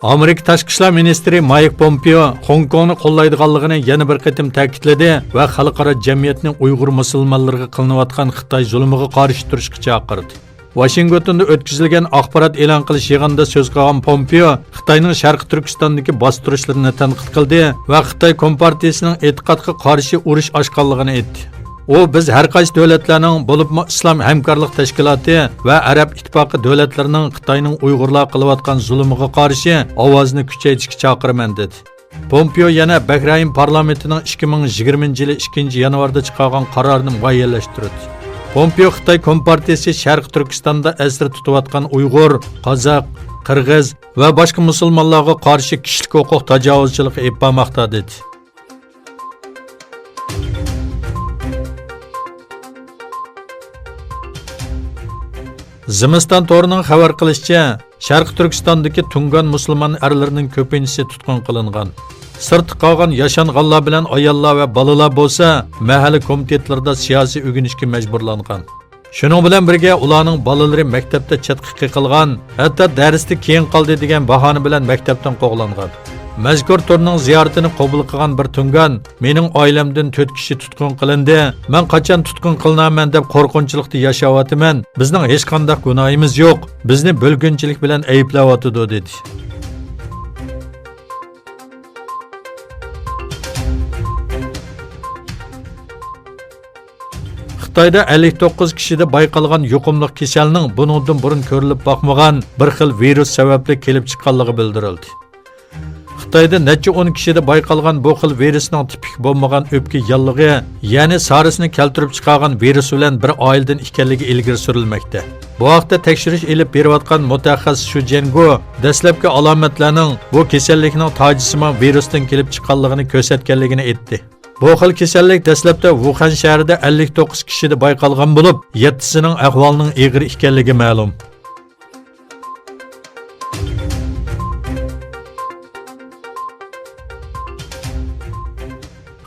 Amerika Tashqi ishlar ministri Mike Pompeo Hong Kongni qo'llaydiganligini yana bir qatim ta'kidladi va xalqaro jamiyatning Uyg'ur musulmonlariga qilinayotgan Xitoy zulmiga qarshi turishga chaqirdi. Washingtonda o'tkazilgan axborot e'lon qilish yig'inida so'z qilgan Pompeo Xitoyning Sharqi Turkistondagi bostirishlarni tanqid qildi va Xitoy Kompartiyasining e'tiqodga qarshi urush ochganligini aytdi. O biz har qaysi davlatlarning bo'libmi islom hamkorlik tashkiloti va Arab ittifoqi davlatlarining Xitoyning Uyg'urlar qilayotgan zulmiga qarshi ovozini kuchaytirishga chaqiraman dedi. Pompeo yana Bahrayn parlamentining 2020-yil 2-yanvarda chiqargan qarorini muayyanlashtirdi. Pompeo Xitoy Kompartiyasi Sharq Turkistonda asir tutayotgan Uyg'ur, Qozoq, Qirg'iz va boshqa musulmonlarga qarshi kishilik huquq tajovuzchiligi aytmoqda dedi. Zimiston to'rining xabar qilishicha, Sharq Turkistondagi Tungan musulmon erlarining ko'pinchisi tutqun qilingan. Sirtda qolgan yashanganlar bilan ayollar va bolalar bo'lsa, mahalla komitetlarida siyosiy o'ginishga majburlangan. Shuning bilan birga ularning bolalari maktabda chatqiq qilgan, hatto darsda keyin qoldi degan bahona bilan maktabdan qo'g'langan. Mazkur turning ziyoratini qabul qilgan bir Tungan, mening oilamdan 4 kishi tutqun qilindi. Men qachon tutqun qilinaman deb qo'rqinchlikda yashayapman. Bizning hech qanday gunohimiz yo'q. Bizni bo'lgunchilik bilan ayblayotdi dedi. Xitoyda 59 kishida bayqalgan yuqumli kasalning buningdan burun ko'rilib boqmagan bir xil virus sababli kelib chiqqanligi bildirildi. Xitoyda necha 10 kishida bayqalgan bu xil virusning tipik bo'lmagan o'pka yallig'i, ya'ni SARSni keltirib chiqargan virus bilan bir oiladan ekanligi ilgari surilmoqda. Bu haqda tekshirish elib berayotgan mutaxassis Shu Jengo dastlabki alomatlarning bu kasallikning tojisima virusdan kelib chiqqanligini ko'rsatganligini aytdi. Bu xil kasallik dastlabda Wuhan shahrida 59 kishida bayqalgan bo'lib, 7sining ahvolining og'ir ekanligi ma'lum.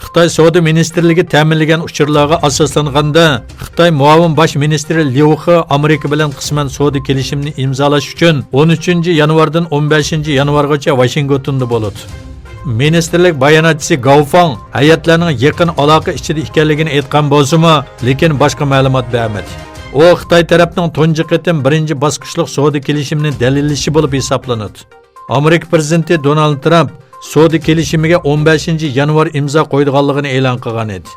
Xitoy Savdo ministrligi ta'minlagan uchurlarga asoslanganda, Xitoy muavin bosh ministri Liu He Amerika bilan qisman savdo kelishimini imzolash uchun 13-yanvardan 15-yanvargacha Washingtonda bo'ladi. Ministrlik bayonotchisi Gao Feng hay'atlarning yaqin aloqa ichida ekanligini aytgan bo'lsa-mu, lekin boshqa ma'lumot bermadi. U Xitoy tarafining tunji qatim birinchi bosqichlik savdo kelishimini dalillashi bo'lib hisoblanadi. Amerika prezidenti Donald Trump savdo kelishimiga 15-yanvar imzo qo'yganligini e'lon qilgan edi.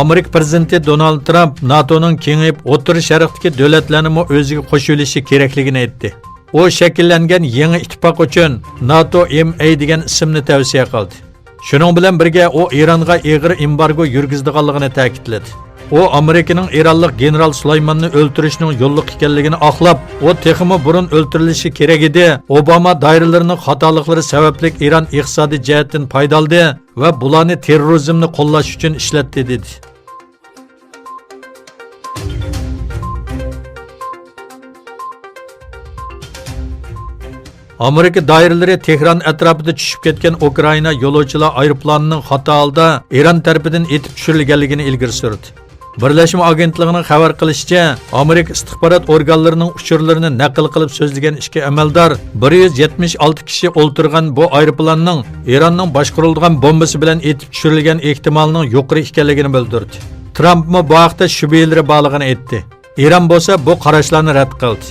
Amerika prezidenti Donald Trump NATOning kengayib O'rta Sharqdagi davlatlarni o'ziga qo'shilishi kerakligini aytdi. U shakllangan yangi ittifoq uchun NATO-MA degan ismni tavsiya qildi. Shuning bilan birga u Eronga og'ir embargo yurgizganligini ta'kidladi. O Amerikaning Eronlik general Sulaymonni o'ltirishning yo'lliq ekanligini oqlab, o texmi burun o'ltirilishi kerak edi. Obama doiralarining xatoliklari sababli Eron iqtisodiy jihatdan foydaldi va bularni terrorizmni qo'llash uchun ishlatdi dedi. Amerika doiralari Tehron atrofida tushib ketgan Ukraina yo'lovchilar aeroplanining xato holda Eron tarafidan etib tushirilganligini ilgari surdi. Birlashma agentligining xabar qilishicha, Amerika istixborot organlarining uchurlarini naql qilib so'zlagan ishki amaldor 176 kishi o'ltirgan bu aeroplanning Eronning boshqarilgan bombasi bilan etib tushirilgan ehtimolining yuqori ekanligini bildirdi. Trump bu haqda shubhalari borligini aytdi. Eron bo'lsa bu qarashlarni rad qildi.